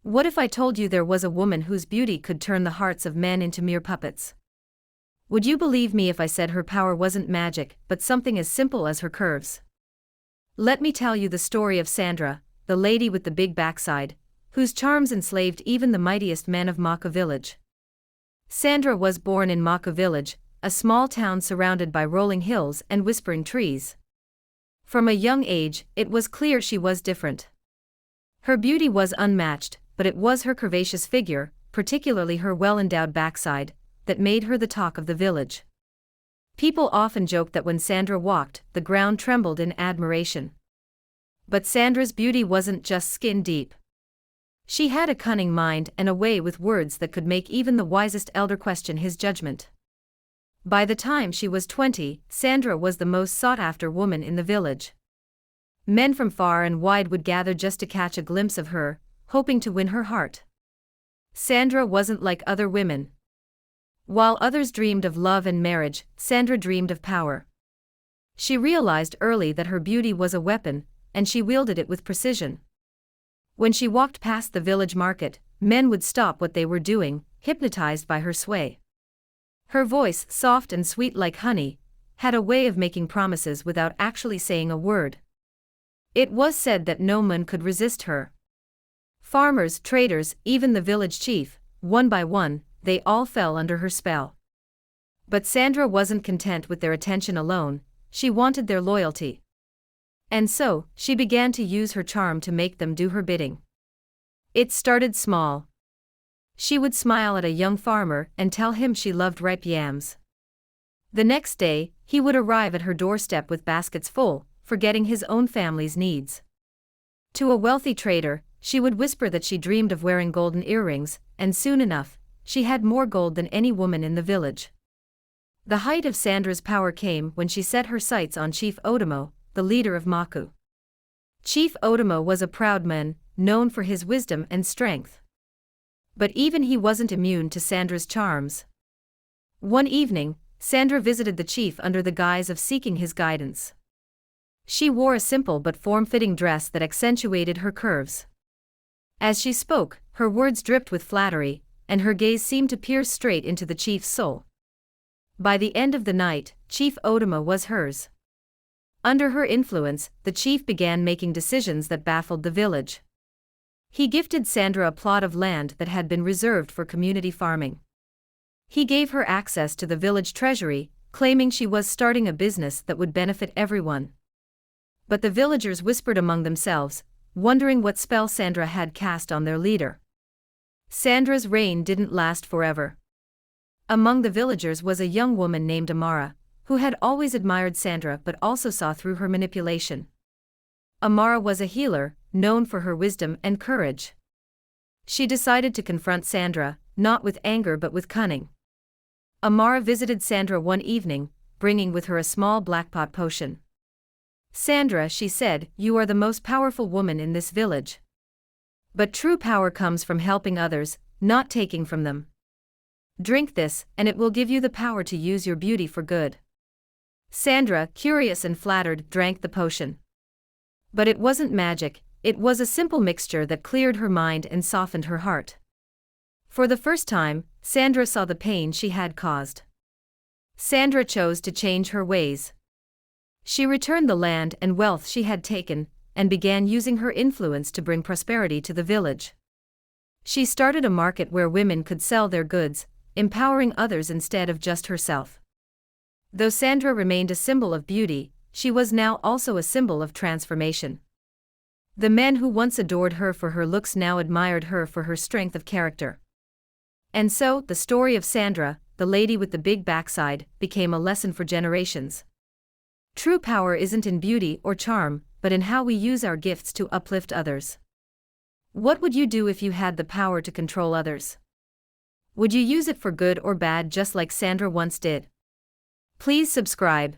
What if I told you there was a woman whose beauty could turn the hearts of men into mere puppets? Would you believe me if I said her power wasn't magic, but something as simple as her curves? Let me tell you the story of Sandra, the lady with the big backside, whose charms enslaved even the mightiest men of Maka village. Sandra was born in Maka village, a small town surrounded by rolling hills and whispering trees. From a young age, it was clear she was different. Her beauty was unmatched, but it was her curvaceous figure, particularly her well-endowed backside, that made her the talk of the village. People often joked that when Sandra walked, the ground trembled in admiration. But Sandra's beauty wasn't just skin deep. She had a cunning mind and a way with words that could make even the wisest elder question his judgment. By the time she was 20, Sandra was the most sought-after woman in the village. Men from far and wide would gather just to catch a glimpse of her, hoping to win her heart. Sandra wasn't like other women. While others dreamed of love and marriage, Sandra dreamed of power. She realized early that her beauty was a weapon, and she wielded it with precision. When she walked past the village market, men would stop what they were doing, hypnotized by her sway. Her voice, soft and sweet like honey, had a way of making promises without actually saying a word. It was said that no man could resist her. Farmers, traders, even the village chief, one by one, they all fell under her spell. But Sandra wasn't content with their attention alone, she wanted their loyalty. And so, she began to use her charm to make them do her bidding. It started small. She would smile at a young farmer and tell him she loved ripe yams. The next day, he would arrive at her doorstep with baskets full, forgetting his own family's needs. To a wealthy trader, she would whisper that she dreamed of wearing golden earrings, and soon enough, she had more gold than any woman in the village. The height of Sandra's power came when she set her sights on Chief Otomo, the leader of Maku. Chief Otomo was a proud man, known for his wisdom and strength. But even he wasn't immune to Sandra's charms. One evening, Sandra visited the chief under the guise of seeking his guidance. She wore a simple but form-fitting dress that accentuated her curves. As she spoke, her words dripped with flattery, and her gaze seemed to pierce straight into the chief's soul. By the end of the night, Chief Otomo was hers. Under her influence, the chief began making decisions that baffled the village. He gifted Sandra a plot of land that had been reserved for community farming. He gave her access to the village treasury, claiming she was starting a business that would benefit everyone. But the villagers whispered among themselves, wondering what spell Sandra had cast on their leader. Sandra's reign didn't last forever. Among the villagers was a young woman named Amara, who had always admired Sandra but also saw through her manipulation. Amara was a healer, known for her wisdom and courage. She decided to confront Sandra, not with anger but with cunning. Amara visited Sandra one evening, bringing with her a small blackpot potion. "Sandra," she said, "you are the most powerful woman in this village. But true power comes from helping others, not taking from them. Drink this, and it will give you the power to use your beauty for good." Sandra, curious and flattered, drank the potion. But it wasn't magic, it was a simple mixture that cleared her mind and softened her heart. For the first time, Sandra saw the pain she had caused. Sandra chose to change her ways. She returned the land and wealth she had taken, and began using her influence to bring prosperity to the village. She started a market where women could sell their goods, empowering others instead of just herself. Though Sandra remained a symbol of beauty, she was now also a symbol of transformation. The men who once adored her for her looks now admired her for her strength of character. And so, the story of Sandra, the lady with the big backside, became a lesson for generations. True power isn't in beauty or charm, but in how we use our gifts to uplift others. What would you do if you had the power to control others? Would you use it for good or bad just like Sandra once did? Please subscribe.